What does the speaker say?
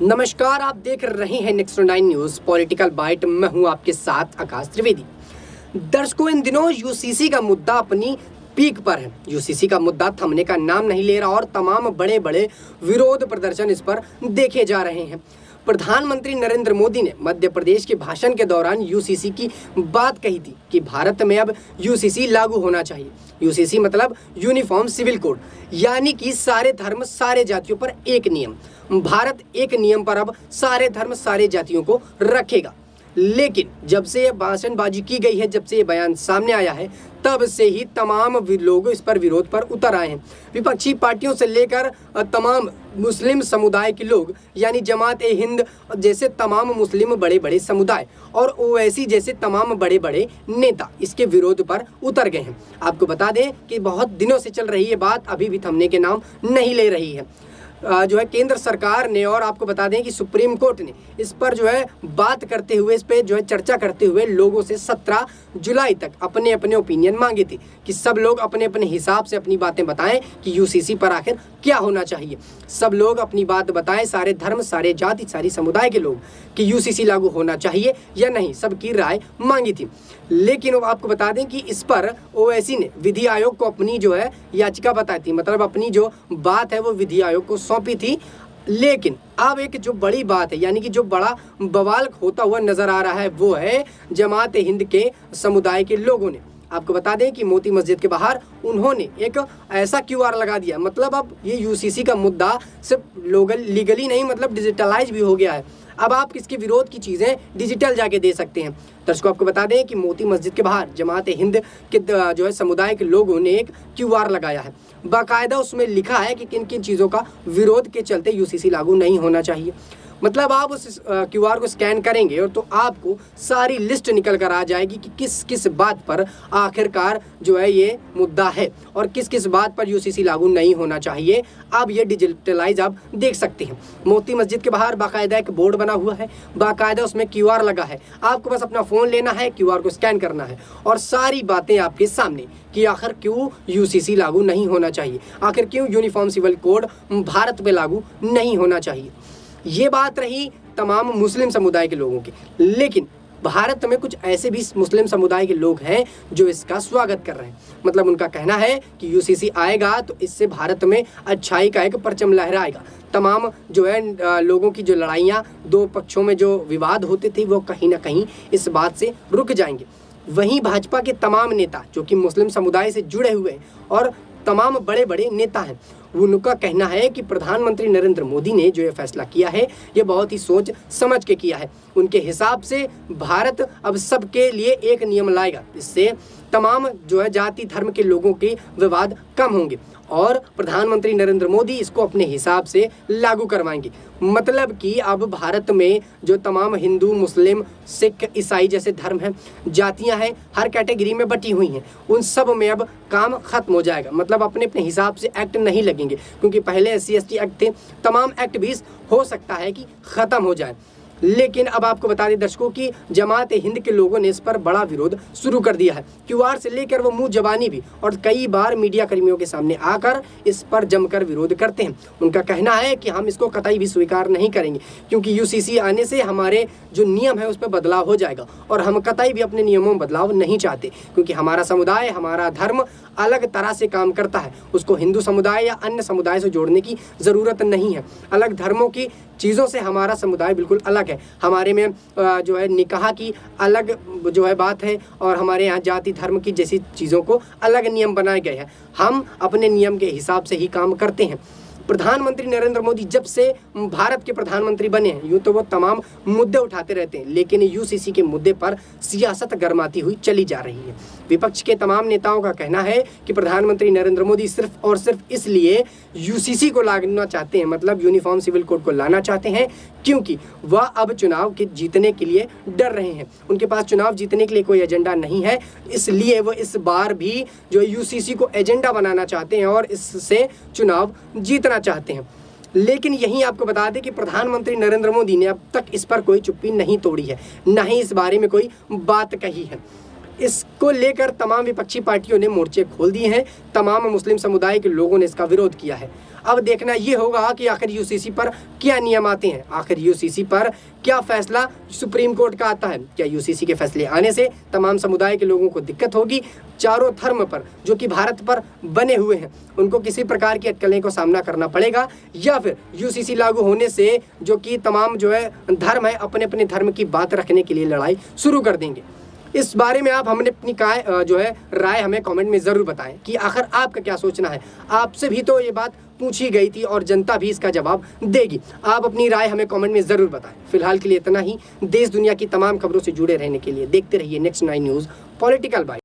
नमस्कार, आप देख रहे हैं नेक्स्ट 9 न्यूज पॉलिटिकल बाइट। मैं हूं आपके साथ आकाश त्रिवेदी। दर्शकों, इन दिनों यूसीसी का मुद्दा अपनी पीक पर है। यूसीसी का मुद्दा थमने का नाम नहीं ले रहा और तमाम बड़े बड़े विरोध प्रदर्शन इस पर देखे जा रहे हैं। प्रधानमंत्री नरेंद्र मोदी ने मध्य प्रदेश के भाषण के दौरान यूसीसी की बात कही थी कि भारत में अब यूसीसी लागू होना चाहिए। यूसीसी मतलब यूनिफॉर्म सिविल कोड, यानी कि सारे धर्म सारे जातियों पर एक नियम। भारत एक नियम पर अब सारे धर्म सारे जातियों को रखेगा। लेकिन जब से ये भाषणबाजी की गई है, जब से ये बयान सामने आया है, तब से ही तमाम लोग इस पर विरोध पर उतर आए हैं। विपक्षी पार्टियों से लेकर तमाम मुस्लिम समुदाय के लोग, यानी जमात-ए-हिंद जैसे तमाम मुस्लिम बड़े बड़े समुदाय और ओवैसी जैसे तमाम बड़े बड़े नेता इसके विरोध पर उतर गए हैं। आपको बता दें कि बहुत दिनों से चल रही ये बात अभी भी थमने के नाम नहीं ले रही है। जो है केंद्र सरकार ने, और आपको बता दें कि सुप्रीम कोर्ट ने इस पर जो है बात करते हुए, इस पर जो है चर्चा करते हुए लोगों से 17 जुलाई तक अपने अपने ओपिनियन मांगे थे कि सब लोग अपने अपने हिसाब से अपनी बातें बताएं कि यूसीसी पर आखिर क्या होना चाहिए। सब लोग अपनी बात बताएं, सारे धर्म सारे जाति सारी समुदाय के लोग, कि यूसीसी लागू होना चाहिए या नहीं, सबकी राय मांगी थी। लेकिन आपको बता दें कि इस पर ओवैसी ने विधि आयोग को अपनी जो है याचिका बताई थी, मतलब अपनी जो बात है वो विधि आयोग को सौंपी थी। लेकिन अब एक जो बड़ी बात है, यानी कि जो बड़ा बवाल होता हुआ नजर आ रहा है, वो है जमात-ए-हिंद के समुदाय के लोगों ने। आपको बता दें कि मोती मस्जिद के बाहर उन्होंने एक ऐसा क्यूआर लगा दिया, मतलब अब ये यूसीसी का मुद्दा सिर्फ लीगली नहीं, मतलब डिजिटलाइज भी हो गया है। अब आप इसके विरोध की चीज़ें डिजिटल जाके दे सकते हैं। दर्शकों, आपको बता दें कि मोती मस्जिद के बाहर जमात-ए-हिंद के जो है समुदाय के लोगों ने एक क्यूआर लगाया है। बाकायदा उसमें लिखा है कि किन किन चीज़ों का विरोध के चलते यूसीसी लागू नहीं होना चाहिए। मतलब आप उस क्यूआर को स्कैन करेंगे और तो आपको सारी लिस्ट निकल कर आ जाएगी कि किस किस बात पर आखिरकार जो है ये मुद्दा है और किस किस बात पर यूसीसी लागू नहीं होना चाहिए। अब ये डिजिटलाइज आप देख सकते हैं। मोती मस्जिद के बाहर बाकायदा एक बोर्ड बना हुआ है, बाकायदा उसमें क्यूआर लगा है। आपको बस अपना फ़ोन लेना है, क्यूआर को स्कैन करना है और सारी बातें आपके सामने कि आखिर क्यों यूसीसी लागू नहीं होना चाहिए, आखिर क्यों यूनिफॉर्म सिविल कोड भारत में लागू नहीं होना चाहिए। ये बात रही तमाम मुस्लिम समुदाय के लोगों की। लेकिन भारत में कुछ ऐसे भी मुस्लिम समुदाय के लोग हैं जो इसका स्वागत कर रहे हैं। मतलब उनका कहना है कि यूसीसी आएगा तो इससे भारत में अच्छाई का एक परचम लहराएगा। तमाम जो है लोगों की जो लड़ाइयाँ, दो पक्षों में जो विवाद होते थे, वो कहीं ना कहीं इस बात से रुक जाएंगे। वहीं भाजपा के तमाम नेता जो कि मुस्लिम समुदाय से जुड़े हुए हैं और तमाम बड़े बड़े नेता हैं, उनका कहना है कि प्रधानमंत्री नरेंद्र मोदी ने जो ये फैसला किया है ये बहुत ही सोच समझ के किया है। उनके हिसाब से भारत अब सबके लिए एक नियम लाएगा, इससे तमाम जो है जाति धर्म के लोगों के विवाद कम होंगे और प्रधानमंत्री नरेंद्र मोदी इसको अपने हिसाब से लागू करवाएंगे। मतलब कि अब भारत में जो तमाम हिंदू, मुस्लिम, सिख, ईसाई जैसे धर्म हैं, जातियां हैं, हर कैटेगरी में बटी हुई हैं, उन सब में अब काम खत्म हो जाएगा। मतलब अपने अपने हिसाब से एक्ट नहीं लगेंगे, क्योंकि पहले SC/ST एक्ट थे, तमाम एक्ट भी हो सकता है कि ख़त्म हो जाए। लेकिन अब आपको बता दें दर्शकों की जमात-ए-हिंद के लोगों ने इस पर बड़ा विरोध शुरू कर दिया है। क्यूआर से लेकर वो मुंह जबानी भी, और कई बार मीडिया कर्मियों के सामने आकर इस पर जमकर विरोध करते हैं। उनका कहना है कि हम इसको कतई भी स्वीकार नहीं करेंगे, क्योंकि यूसीसी आने से हमारे जो नियम है उस पर बदलाव हो जाएगा और हम कतई भी अपने नियमों में बदलाव नहीं चाहते, क्योंकि हमारा समुदाय, हमारा धर्म अलग तरह से काम करता है। उसको हिंदू समुदाय या अन्य समुदाय से जोड़ने की ज़रूरत नहीं है। अलग धर्मों की चीज़ों से हमारा समुदाय बिल्कुल अलग है। हमारे में जो है निकाह की अलग जो है बात है और हमारे यहाँ जाति धर्म की जैसी चीज़ों को अलग नियम बनाए गए हैं। हम अपने नियम के हिसाब से ही काम करते हैं। प्रधानमंत्री नरेंद्र मोदी जब से भारत के प्रधानमंत्री बने हैं, यूँ तो वो तमाम मुद्दे उठाते रहते हैं, लेकिन यूसीसी के मुद्दे पर सियासत गरमाती हुई चली जा रही है। विपक्ष के तमाम नेताओं का कहना है कि प्रधानमंत्री नरेंद्र मोदी सिर्फ और सिर्फ इसलिए यूसीसी को लाना चाहते हैं, मतलब यूनिफॉर्म सिविल कोड को लाना चाहते हैं, क्योंकि वह अब चुनाव के जीतने के लिए डर रहे हैं। उनके पास चुनाव जीतने के लिए कोई एजेंडा नहीं है, इसलिए वह इस बार भी जो यूसीसी को एजेंडा बनाना चाहते हैं और इससे चुनाव जीतना चाहते हैं। लेकिन यहीं आपको बता दें कि प्रधानमंत्री नरेंद्र मोदी ने अब तक इस पर कोई चुप्पी नहीं तोड़ी है, ना ही इस बारे में कोई बात कही है। इसको लेकर तमाम विपक्षी पार्टियों ने मोर्चे खोल दिए हैं। तमाम मुस्लिम समुदाय के लोगों ने इसका विरोध किया है। अब देखना ये होगा कि आखिर यूसीसी पर क्या नियम आते हैं, आखिर यूसीसी पर क्या फैसला सुप्रीम कोर्ट का आता है। क्या यूसीसी के फैसले आने से तमाम समुदाय के लोगों को दिक्कत होगी? चारों धर्म पर जो कि भारत पर बने हुए हैं उनको किसी प्रकार की अटकलें को सामना करना पड़ेगा, या फिर यूसीसी लागू होने से जो कि तमाम जो है धर्म है अपने अपने धर्म की बात रखने के लिए लड़ाई शुरू कर देंगे। इस बारे में आप हमने अपनी राय हमें कमेंट में ज़रूर बताएं कि आखिर आपका क्या सोचना है। आपसे भी तो ये बात पूछी गई थी और जनता भी इसका जवाब देगी। आप अपनी राय हमें कमेंट में ज़रूर बताएं। फिलहाल के लिए इतना ही। देश दुनिया की तमाम खबरों से जुड़े रहने के लिए देखते रहिए नेक्स्ट 9 न्यूज़ पॉलिटिकल बाइट।